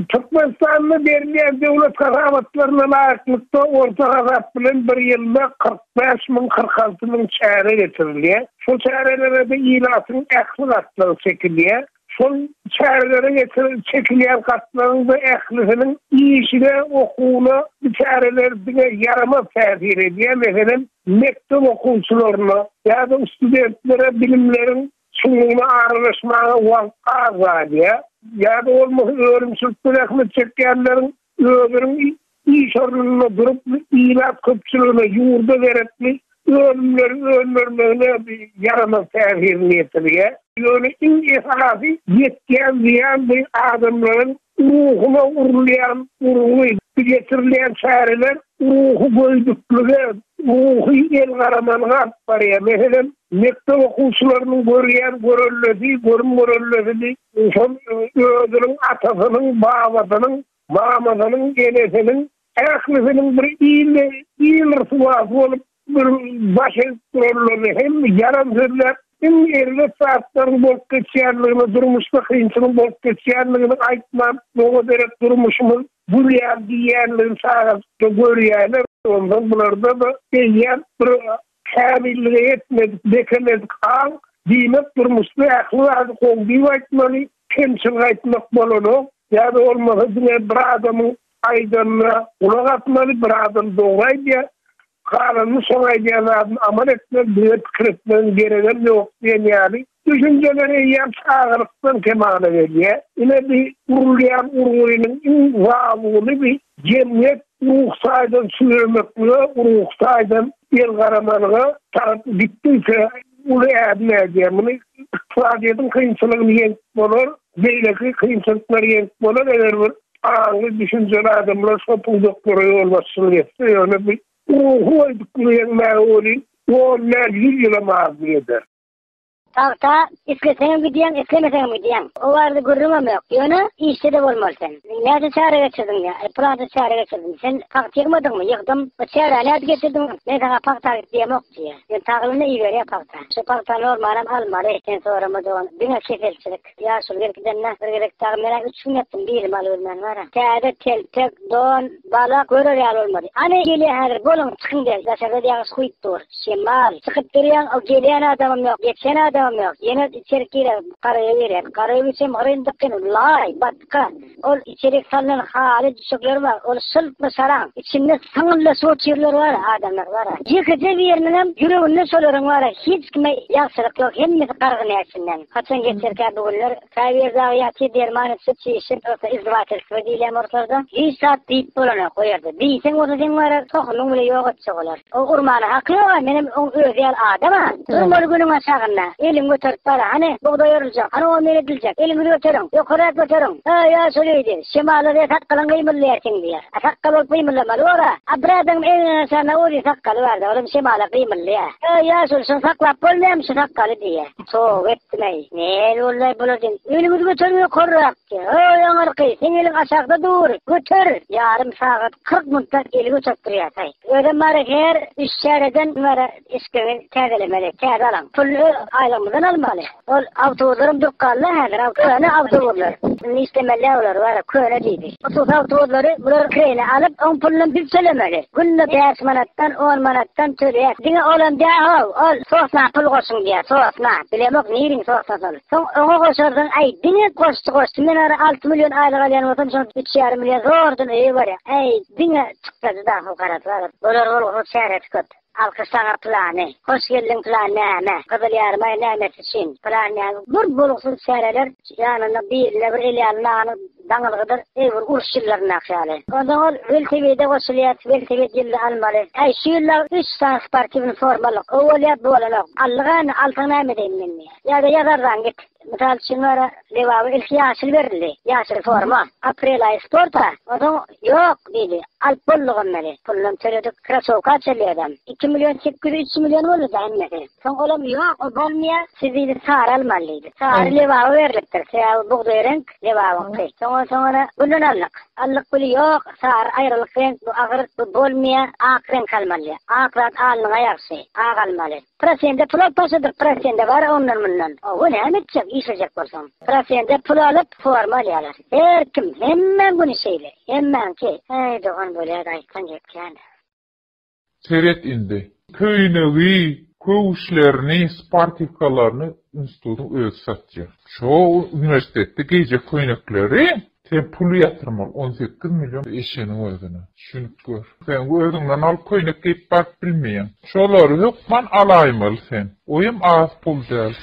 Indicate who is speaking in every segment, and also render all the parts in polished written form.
Speaker 1: Türkmenistan'da verilen devlet kazavatlarına layıklıkta orta kazat bilen bir yılda 45.000-46.000 çare getirilýär. Şu çarelere de ilatın ähli gatları çekilýär. Şol çarelere çekilýän gatlaryň da ählisinin işine, okuwuna bu çareler yarama täsir edýär. Meselem mektep okuwçylaryna ýa-da studentlere bilimlerin sunuwuna araşmaga wagt azadýar. Ya da olmasa öğrenimsizlikten ekmek çekkenlerin öğrenim iş organına durup ilat köpçülüğüne yurda veretli öğrenimlerine yaramaz tehir niyetliye. Yani en esası yetken diyen bir adamların ruhuna urlayan, ruhu getirilen çareler ruhu koydukluğu, ruhu el karamanına var. Mesela mektep okuyucularının görünmörlüğü, son ödülün atasının, babasının, mamasının, genesinin, ehlisinin bir iyi rıfıvası olup bir başı kurulunu hem yaramsızlar, hem yerine saatlerin bolup geçýänligini, durmuşda kıyınçının bolup geçýänligini aytmam, oňa berip durmuşumuz bu ýer diýenligini sagazda görýärler. Ondan bularda da diýen bir kamilliğe yetmedik, bekemedik al, diýmek durmuşda ähli goňdy aýtmaly, temsil aýtmak bolany, ýa-da olmasa bir adamın aýdanına ulak atmaly, bir adam dogry Karanı soğayacağını aman etmek, büyük kırıkların gereken yok diyen yani. Düşünceleri yan sağlıktan kemana veriyor. Yine bir urlayan urguyunun varlığını bir cemiyet ruhsaydan sürmekle, ruhsaydan el karamanına taraf bittiyse ulu edmeyeceğim. Bunu iktisadiyetin kıyımsızlığını yenip olur, beyleki kıyımsızlıkları yenip olur. Eğer bir ağırlı düşünceli adamlar sopuldukları olmasını geçti. Yani bir ruhu aydukluyan mağulin, o nergil yılamaz diyedir.
Speaker 2: Tahta iskesene mi diyen, istemesene mi diyen. O vardı görürüm yok. Yönü işte de olmalı sen. Nerede çare geçirdin ya? Planda çare geçirdin. Sen pak yıkmadın mı? Yıktım. O çare nerede geçirdin? Ne sana pak takip diyem yok diye. Yani takılını iyi veriyor pakta. Şu pakta normalem almalı. İhten sonra mı doğan. Dünya kefelçilik. Ya şu gerçekten nasıl gerek takımlara 3 gün yaptım. Bir mal ölmen var. Kâde tel, tek, don, balak görür yal olmadı. Hani geliyor her bolun çıkın der. Yaşarda diyağız kuyut dur. Şimal. Çıkıp duruyan o geliyen adamım yok. Geçen adamım yok. Yine içerikiyle karaya verir. Karaya versem arayındıkken lay, batka. O içerik salınan hali düşükleri var. O sılp mı saran. İçinde sağınla soğutuyorlar var. Adamlar var. Yıkıcı bir yerinin yüreğinde soruyorum var. Hiç kime yaksılık yok. Hemmesi kargın yersinden. Kaçın geçerken bugünler. Kayver zağıyatı dermanı sıçı işin. İzdivat etkive değilim ortada. Hiç saat deyip bulana koyardı. Değilsen orada var. Tokunun bile yok etçoğular. O urmanı haklı var. Benim özel adama. Durmalı günün aşağına. Elim götürüp para. Hani buğday yorulacak. Hani o meyre edilecek. Elimi götürün. Yukarıya götürün. Ya söyleydi. Şimalı sakkalın kıyımlı yersin diye. Sakkal olup kıyımlamalı ora. Abradın en sana oraya sakkalı vardı. Oğlum şimalı kıyımlı ya. Ya söylesen saklap bolmayayım şu sakkalı diye. Soğuk etmeyi. Ne olay buladın. Elimi götürüyor korrak diye. Yanar kıy. Sen elin aşağıda dur. Götür. Yarım saat 40 minutlar eli götürtürüyor. Öyle var her iş şereden var. İskemi terdelemeli. Terdalan. Pullu aylamızdan almalı. Ol avtobuslarım dükkanlı her avtobuslar. İstemeler var. Köyle değil. Otuz avtobusları bunları kreyine alıp 10 pullun bir söylemeli. Günlük 5 manattan 10 manattan türüye. Dine oğlum diye ol soğusna pul koşun diye soğusna. Bilemok neyin soğusna olur. Son onu koşardın ay dine koştu. Men ara 6 milyon aylık alayan otan son 3,5 milyon zordun iyi var ya. Ay dine çıktı da hukarat var. Olur şehret kötü. Alkışlara planı, hoş geldin planı ne? Kızıl yarmaya neymet için planı. Bu buluksun sereler yanına bir el yanına dangalıdır. Evur urşillerine akşalı. Ondan ol VLTV'de koşuluyat, VLTV dilde almalı. Ay şu yıllar 3 tane sportifin formalı. Oğuliyat bu olalı. Allah'ın altına emedeyim minni. Ya da yazardan git. Misal şunlara devamı ilk yaşıl verildi. Yaşıl forma. April ayı sporta. O zaman yok dedi. Alp bolluğum beni. Pullum söyledik. Krasovka çeliyor adam. 2 milyon 800 milyon oldu da emmedi. Son oğlum yok. O bolmaya sizi sağır almalıydı. Sağır levavı veriliptir. Buğday renk levavı. Sonra bundan aldık. Allık puli yok, sar ayrılıkın, bu ağır, bu bolmaya, akren kalmalı. Akran alnına yaksı, kalmalı. Prasende pulak pasadır, prasende var ondan bundan. O ne emetecek, işecek olsun. Prasende pul alıp formal yalar. Her kim, hemen bunu şeyle. Hemen ki, doğan böyle ayıktan yani.
Speaker 3: Seret indi. Köynevi, köüşlerini, spartikalarını institutun öz satacak. Şu üniversitette gece köynekleri sen pulu yatırmalı 18 milyon eşenin özüne. Şunu gör. Sen bu özünden al köynek geyip bak bilmeyen. Şoları hükman alaymalı sen. Oyum az pul değil.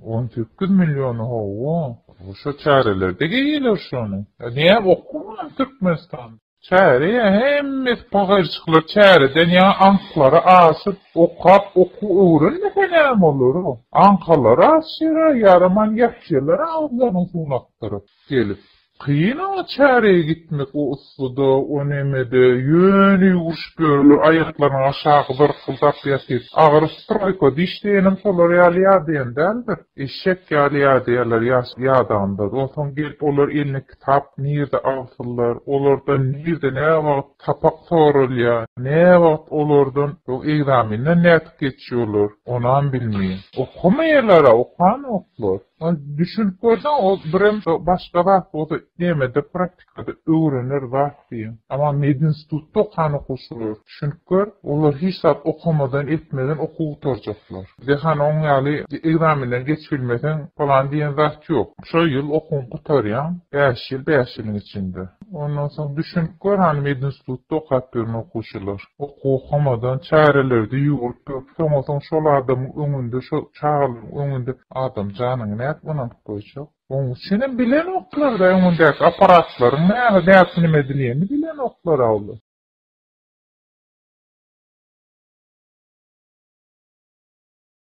Speaker 3: 18 milyonu hava. Şu çarelerde geyilir şunu. Niye okuman Türkmenistan? Çäreye hemmet pagyrçyklar çäreden ya anklara asyp okap oku öwrenmesen olur o. Ankalara asyra yaraman ýakşylar ağzlaryny suwnakdyryp gelip kıyın o çäreye gitmek o ussuda, o nemede, yöni uş görülür, ayaklarına aşağı zırkıldap yatıp, ağır strayko dişleyenim solar yaliyadiyen deldir. Eşek yaliyadiyeler yadağında, o son gelip olur eline kitap, nirde alsırlar, olurda nirde ne vaqt tapak sorulya, ne vaqt olurdan o egzaminden ne geçiyorlar, onan bilmeyin. Okumayırlara, okan oklar. Düşünüp görsen o birem başka vaqt o da demede praktikada öğrenir vaqt diyen. Ama medinstitutda okanı koşulur. Düşünüp gör, olar hiç saat okumadan etmeden oku utarcaklar. Dehan on yali egzaminden geçilmeden falan diyen vaqt yok. Şu yıl okun kutaryan 5 yılın içinde. Ondan sonra düşünüp gör hani medinstitutda okap birini okuşular. Oku okumadan çarelerde yugulup görüp şol adamın önünde, şol çağalın önünde adam canını ne etmenin koyacak. Onun senin bilen oklar da önündeki aparatların ne yapını mediliyeni bilen oklar aldı.